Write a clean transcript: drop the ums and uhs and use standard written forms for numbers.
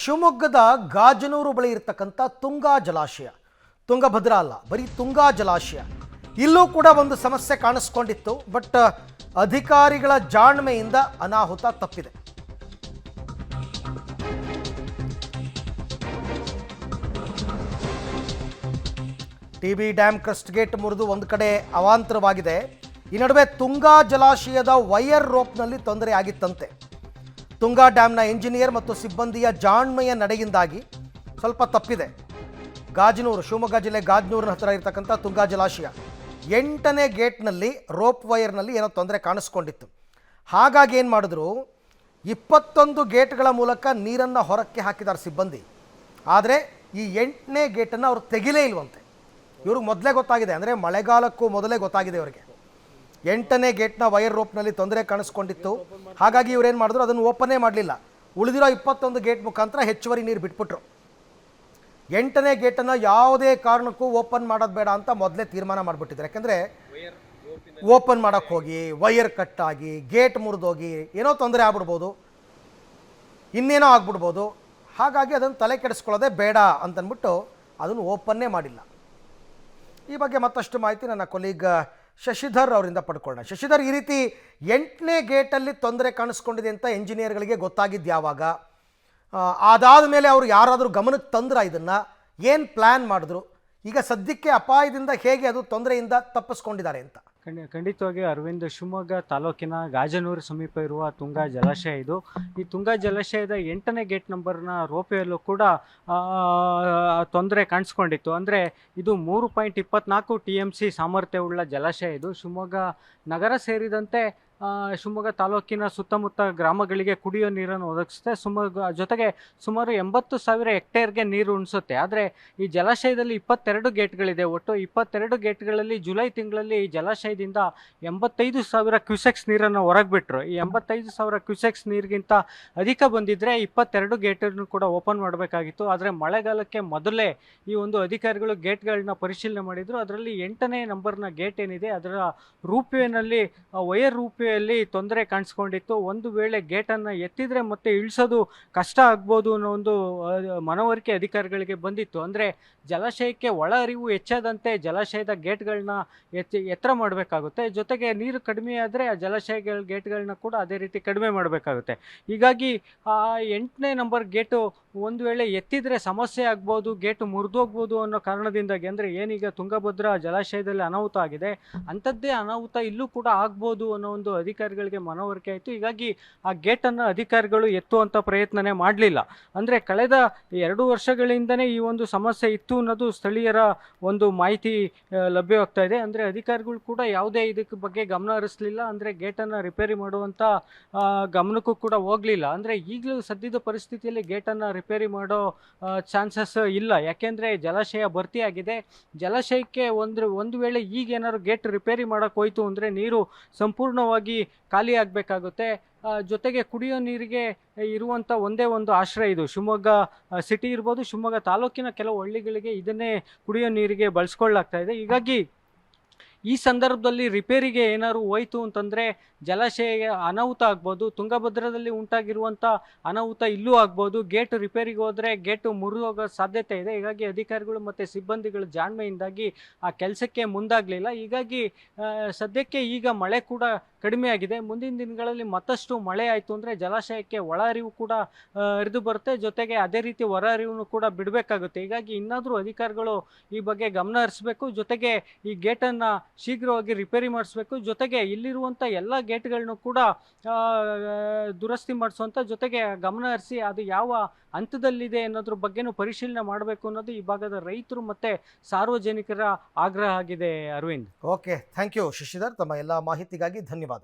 ಶಿವಮೊಗ್ಗದ ಗಾಜನೂರು ಬಳಿ ಇರತಕ್ಕಂಥ ತುಂಗಾ ಜಲಾಶಯ, ತುಂಗಭದ್ರಾ ಅಲ್ಲ, ಬರೀ ತುಂಗಾ ಜಲಾಶಯ. ಇಲ್ಲೂ ಕೂಡ ಒಂದು ಸಮಸ್ಯೆ ಕಾಣಿಸ್ಕೊಂಡಿತ್ತು. ಬಟ್ ಅಧಿಕಾರಿಗಳ ಜಾಣ್ಮೆಯಿಂದ ಅನಾಹುತ ತಪ್ಪಿದೆ. ಟಿಬಿ ಡ್ಯಾಮ್ ಕ್ರಸ್ಟ್ ಗೇಟ್ ಮುರಿದು ಒಂದು ಕಡೆ ಅವಾಂತರವಾಗಿದೆ. ಈ ನಡುವೆ ತುಂಗಾ ಜಲಾಶಯದ ವೈರ್ ರೋಪ್ನಲ್ಲಿ ತೊಂದರೆ ಆಗಿತ್ತಂತೆ. ತುಂಗಾ ಡ್ಯಾಮ್ನ ಇಂಜಿನಿಯರ್ ಮತ್ತು ಸಿಬ್ಬಂದಿಯ ಜಾಣ್ಮೆಯ ನಡೆಯಿಂದಾಗಿ ಸ್ವಲ್ಪ ತಪ್ಪಿದೆ. ಗಾಜನೂರು, ಶಿವಮೊಗ್ಗ ಜಿಲ್ಲೆ ಗಾಜನೂರಿನ ಹತ್ತಿರ ಇರತಕ್ಕಂಥ ತುಂಗಾ ಜಲಾಶಯ 8ನೇ ಗೇಟ್ನಲ್ಲಿ ರೋಪ್ ವೈರ್ನಲ್ಲಿ ಏನೋ ತೊಂದರೆ ಕಾಣಿಸ್ಕೊಂಡಿತ್ತು. ಹಾಗಾಗಿ ಏನು ಮಾಡಿದ್ರು, 21 ಗೇಟ್ಗಳ ಮೂಲಕ ನೀರನ್ನು ಹೊರಕ್ಕೆ ಹಾಕಿದ್ದಾರೆ ಸಿಬ್ಬಂದಿ. ಆದರೆ ಈ 8ನೇ ಗೇಟನ್ನು ಅವರು ತೆಗಿಲೇ ಇಲ್ವಂತೆ. ಇವ್ರಿಗೆ ಮೊದಲೇ ಗೊತ್ತಾಗಿದೆ, ಅಂದರೆ ಮಳೆಗಾಲಕ್ಕೂ ಮೊದಲೇ ಗೊತ್ತಾಗಿದೆ ಇವರಿಗೆ. 8ನೇ ಗೇಟ್ನ ವೈರ್ ರೋಪ್ನಲ್ಲಿ ತೊಂದರೆ ಕಾಣಿಸ್ಕೊಂಡಿತ್ತು. ಹಾಗಾಗಿ ಇವರೇನು ಮಾಡಿದ್ರು, ಅದನ್ನು ಓಪನ್ನೇ ಮಾಡಲಿಲ್ಲ. ಉಳಿದಿರೋ 21 ಗೇಟ್ ಮುಖಾಂತರ ಹೆಚ್ಚುವರಿ ನೀರು ಬಿಟ್ಬಿಟ್ರು. 8ನೇ ಗೇಟನ್ನು ಯಾವುದೇ ಕಾರಣಕ್ಕೂ ಓಪನ್ ಮಾಡೋದು ಬೇಡ ಅಂತ ಮೊದಲೇ ತೀರ್ಮಾನ ಮಾಡಿಬಿಟ್ಟಿದ್ದಾರೆ. ಯಾಕೆಂದರೆ ಓಪನ್ ಮಾಡೋಕ್ಕೆ ಹೋಗಿ ವೈರ್ ಕಟ್ಟಾಗಿ ಗೇಟ್ ಮುರಿದೋಗಿ ಏನೋ ತೊಂದರೆ ಆಗ್ಬಿಡ್ಬೋದು, ಇನ್ನೇನೋ ಆಗ್ಬಿಡ್ಬೋದು. ಹಾಗಾಗಿ ಅದನ್ನು ತಲೆ ಕೆಡಿಸ್ಕೊಳ್ಳೋದೇ ಬೇಡ ಅಂತಂದ್ಬಿಟ್ಟು ಅದನ್ನು ಓಪನ್ನೇ ಮಾಡಿಲ್ಲ. ಈ ಬಗ್ಗೆ ಮತ್ತಷ್ಟು ಮಾಹಿತಿ ನನ್ನ ಕೊಲೀಗ್ ಶಶಿಧರ್ ಅವರಿಂದ ಪಡ್ಕೊಳ್ಳೋಣ. ಶಶಿಧರ್, ಈ ರೀತಿ 8ನೇ ಗೇಟಲ್ಲಿ ತೊಂದರೆ ಕಾಣಿಸ್ಕೊಂಡಿದೆ ಅಂತ ಎಂಜಿನಿಯರ್ಗಳಿಗೆ ಗೊತ್ತಾಗಿದ್ದು ಯಾವಾಗ? ಅದಾದ ಮೇಲೆ ಅವರು ಯಾರಾದರೂ ಗಮನಕ್ಕೆ ತಂದ್ರ ಇದನ್ನು? ಏನು ಪ್ಲ್ಯಾನ್ ಮಾಡಿದ್ರು? ಈಗ ಸದ್ಯಕ್ಕೆ ಅಪಾಯದಿಂದ ಹೇಗೆ ಅದು ತೊಂದರೆಯಿಂದ ತಪ್ಪಿಸ್ಕೊಂಡಿದ್ದಾರೆ ಅಂತ? ಖಂಡಿತವಾಗಿ ಅರವಿಂದ್, ಶಿವಮೊಗ್ಗ ತಾಲೂಕಿನ ಗಾಜನೂರು ಸಮೀಪ ಇರುವ ತುಂಗಾ ಜಲಾಶಯ ಇದು. ಈ ತುಂಗಾ ಜಲಾಶಯದ 8ನೇ ಗೇಟ್ ನಂಬರ್ನ ರೋಪೆಯಲ್ಲೂ ಕೂಡ ತೊಂದರೆ ಕಾಣಿಸ್ಕೊಂಡಿತ್ತು. ಅಂದರೆ ಇದು 3.24 TMC ಸಾಮರ್ಥ್ಯವುಳ್ಳ ಜಲಾಶಯ. ಇದು ಶಿವಮೊಗ್ಗ ನಗರ ಸೇರಿದಂತೆ ಶಿವಮೊಗ್ಗ ತಾಲೂಕಿನ ಸುತ್ತಮುತ್ತ ಗ್ರಾಮಗಳಿಗೆ ಕುಡಿಯೋ ನೀರನ್ನು ಒದಗಿಸುತ್ತೆ. ಜೊತೆಗೆ ಸುಮಾರು 80,000 ಹೆಕ್ಟೇರ್ಗೆ ನೀರು ಉಣಿಸುತ್ತೆ. ಆದರೆ ಈ ಜಲಾಶಯದಲ್ಲಿ 22 ಗೇಟ್ಗಳಿದೆ. ಒಟ್ಟು 22 ಗೇಟ್ಗಳಲ್ಲಿ ಜುಲೈ ತಿಂಗಳಲ್ಲಿ ಈ ಜಲಾಶಯದಿಂದ 85,000 ಕ್ಯೂಸೆಕ್ಸ್ ನೀರನ್ನು ಹೊರಗೆ ಬಿಟ್ಟರು. ಈ 85,000 ಕ್ಯೂಸೆಕ್ಸ್ ನೀರಿಗಿಂತ ಅಧಿಕ ಬಂದಿದ್ದರೆ 22 ಗೇಟನ್ನು ಕೂಡ ಓಪನ್ ಮಾಡಬೇಕಾಗಿತ್ತು. ಆದರೆ ಮಳೆಗಾಲಕ್ಕೆ ಮೊದಲೇ ಈ ಒಂದು ಅಧಿಕಾರಿಗಳು ಗೇಟ್ಗಳನ್ನ ಪರಿಶೀಲನೆ ಮಾಡಿದರು. ಅದರಲ್ಲಿ 8ನೇ ನಂಬರ್ನ ಗೇಟ್ ಏನಿದೆ ಅದರ ರೂಪೇನಲ್ಲಿ ವೈರ್ ರೂಪೇ ತೊಂದರೆ ಕಾಣಿಸ್ಕೊಂಡಿತ್ತು. ಒಂದು ವೇಳೆ ಗೇಟನ್ನು ಎತ್ತಿದ್ರೆ ಮತ್ತೆ ಇಳಿಸೋದು ಕಷ್ಟ ಆಗ್ಬೋದು ಅನ್ನೋ ಒಂದು ಮನವರಿಕೆ ಅಧಿಕಾರಿಗಳಿಗೆ ಬಂದಿತ್ತು. ಅಂದರೆ ಜಲಾಶಯಕ್ಕೆ ಒಳ ಹರಿವು ಹೆಚ್ಚಾದಂತೆ ಜಲಾಶಯದ ಗೇಟ್ಗಳನ್ನ ಎತ್ತರ ಮಾಡಬೇಕಾಗುತ್ತೆ. ಜೊತೆಗೆ ನೀರು ಕಡಿಮೆ ಆದರೆ ಆ ಜಲಾಶಯಗಳ ಗೇಟ್ಗಳನ್ನ ಕೂಡ ಅದೇ ರೀತಿ ಕಡಿಮೆ ಮಾಡಬೇಕಾಗುತ್ತೆ. ಹೀಗಾಗಿ ಆ 8ನೇ ನಂಬರ್ ಗೇಟು ಒಂದು ವೇಳೆ ಎತ್ತಿದ್ರೆ ಸಮಸ್ಯೆ ಆಗ್ಬೋದು, ಗೇಟು ಮುರಿದೋಗ್ಬೋದು ಅನ್ನೋ ಕಾರಣದಿಂದಾಗಿ, ಅಂದರೆ ಏನೀಗ ತುಂಗಭದ್ರಾ ಜಲಾಶಯದಲ್ಲಿ ಅನಾಹುತ ಆಗಿದೆ ಅಂಥದ್ದೇ ಅನಾಹುತ ಇಲ್ಲೂ ಕೂಡ ಆಗ್ಬೋದು ಅನ್ನೋ ಒಂದು ಅಧಿಕಾರಿಗಳಿಗೆ ಮನವರಿಕೆ ಆಯಿತು. ಹೀಗಾಗಿ ಆ ಗೇಟನ್ನು ಅಧಿಕಾರಿಗಳು ಎತ್ತುವಂಥ ಪ್ರಯತ್ನನೇ ಮಾಡಲಿಲ್ಲ. ಅಂದರೆ ಕಳೆದ 2 ವರ್ಷಗಳಿಂದನೇ ಈ ಒಂದು ಸಮಸ್ಯೆ ಇತ್ತು ಅನ್ನೋದು ಸ್ಥಳೀಯರ ಒಂದು ಮಾಹಿತಿ ಲಭ್ಯವಾಗ್ತಾ ಇದೆ. ಅಂದರೆ ಅಧಿಕಾರಿಗಳು ಕೂಡ ಯಾವುದೇ ಇದಕ್ಕೆ ಬಗ್ಗೆ ಗಮನ ಹರಿಸಲಿಲ್ಲ. ಅಂದರೆ ಗೇಟನ್ನು ರಿಪೇರಿ ಮಾಡುವಂಥ ಗಮನಕ್ಕೂ ಕೂಡ ಹೋಗಲಿಲ್ಲ. ಅಂದರೆ ಈಗಲೂ ಸದ್ಯದ ಪರಿಸ್ಥಿತಿಯಲ್ಲಿ ಗೇಟನ್ನು ರಿಪೇರಿ ಮಾಡೋ ಚಾನ್ಸಸ್ ಇಲ್ಲ. ಯಾಕೆಂದರೆ ಜಲಾಶಯ ಭರ್ತಿಯಾಗಿದೆ. ಜಲಾಶಯಕ್ಕೆ ಒಂದು ವೇಳೆ ಈಗೇನಾದ್ರು ಗೇಟ್ ರಿಪೇರಿ ಮಾಡೋಕ್ಕೆ ಹೋಯ್ತು ಅಂದರೆ ನೀರು ಸಂಪೂರ್ಣವಾಗಿ ಖಾಲಿ ಆಗಬೇಕಾಗುತ್ತೆ. ಜೊತೆಗೆ ಕುಡಿಯೋ ನೀರಿಗೆ ಇರುವಂಥ ಒಂದೇ ಒಂದು ಆಶ್ರಯ ಇದು. ಶಿವಮೊಗ್ಗ ಸಿಟಿ ಇರ್ಬೋದು, ಶಿವಮೊಗ್ಗ ತಾಲೂಕಿನ ಕೆಲವು ಹಳ್ಳಿಗಳಿಗೆ ಇದನ್ನೇ ಕುಡಿಯೋ ನೀರಿಗೆ ಬಳಸ್ಕೊಳ್ಳಾಗ್ತಾ ಇದೆ. ಹೀಗಾಗಿ ಈ ಸಂದರ್ಭದಲ್ಲಿ ರಿಪೇರಿಗೆ ಏನಾದ್ರು ಹೋಯ್ತು ಅಂತಂದರೆ ಜಲಾಶಯ ಅನಾಹುತ ಆಗ್ಬೋದು. ತುಂಗಭದ್ರದಲ್ಲಿ ಉಂಟಾಗಿರುವಂಥ ಅನಾಹುತ ಇಲ್ಲೂ ಆಗ್ಬೋದು. ಗೇಟ್ ರಿಪೇರಿಗೆ ಹೋದರೆ ಗೇಟು ಮುರಿದೋಗೋ ಸಾಧ್ಯತೆ ಇದೆ. ಹೀಗಾಗಿ ಅಧಿಕಾರಿಗಳು ಮತ್ತು ಸಿಬ್ಬಂದಿಗಳ ಜಾಣ್ಮೆಯಿಂದಾಗಿ ಆ ಕೆಲಸಕ್ಕೆ ಮುಂದಾಗಲಿಲ್ಲ. ಹೀಗಾಗಿ ಸದ್ಯಕ್ಕೆ ಈಗ ಮಳೆ ಕೂಡ ಕಡಿಮೆ ಆಗಿದೆ. ಮುಂದಿನ ದಿನಗಳಲ್ಲಿ ಮತ್ತಷ್ಟು ಮಳೆ ಆಯಿತು ಅಂದರೆ ಜಲಾಶಯಕ್ಕೆ ಒಳ ಹರಿವು ಕೂಡ ಹರಿದು ಬರುತ್ತೆ. ಜೊತೆಗೆ ಅದೇ ರೀತಿ ಹೊರ ಹರಿವನ್ನು ಕೂಡ ಬಿಡಬೇಕಾಗುತ್ತೆ. ಹೀಗಾಗಿ ಇನ್ನಾದರೂ ಅಧಿಕಾರಿಗಳು ಈ ಬಗ್ಗೆ ಗಮನ ಹರಿಸಬೇಕು. ಜೊತೆಗೆ ಈ ಗೇಟನ್ನು ಶೀಘ್ರವಾಗಿ ರಿಪೇರಿ ಮಾಡಿಸ್ಬೇಕು. ಜೊತೆಗೆ ಇಲ್ಲಿರುವಂಥ ಎಲ್ಲ ಗೇಟ್ಗಳನ್ನು ಕೂಡ ದುರಸ್ತಿ ಮಾಡಿಸುವಂಥ, ಜೊತೆಗೆ ಗಮನ ಹರಿಸಿ ಅದು ಯಾವ ಹಂತದಲ್ಲಿದೆ ಅನ್ನೋದ್ರ ಬಗ್ಗೆನೂ ಪರಿಶೀಲನೆ ಮಾಡಬೇಕು ಅನ್ನೋದು ಈ ಭಾಗದ ರೈತರು ಮತ್ತು ಸಾರ್ವಜನಿಕರ ಆಗ್ರಹ ಆಗಿದೆ. Aravind, okay, thank you Shashidhar. ತಮ್ಮ ಎಲ್ಲ ಮಾಹಿತಿಗಾಗಿ ಧನ್ಯವಾದ.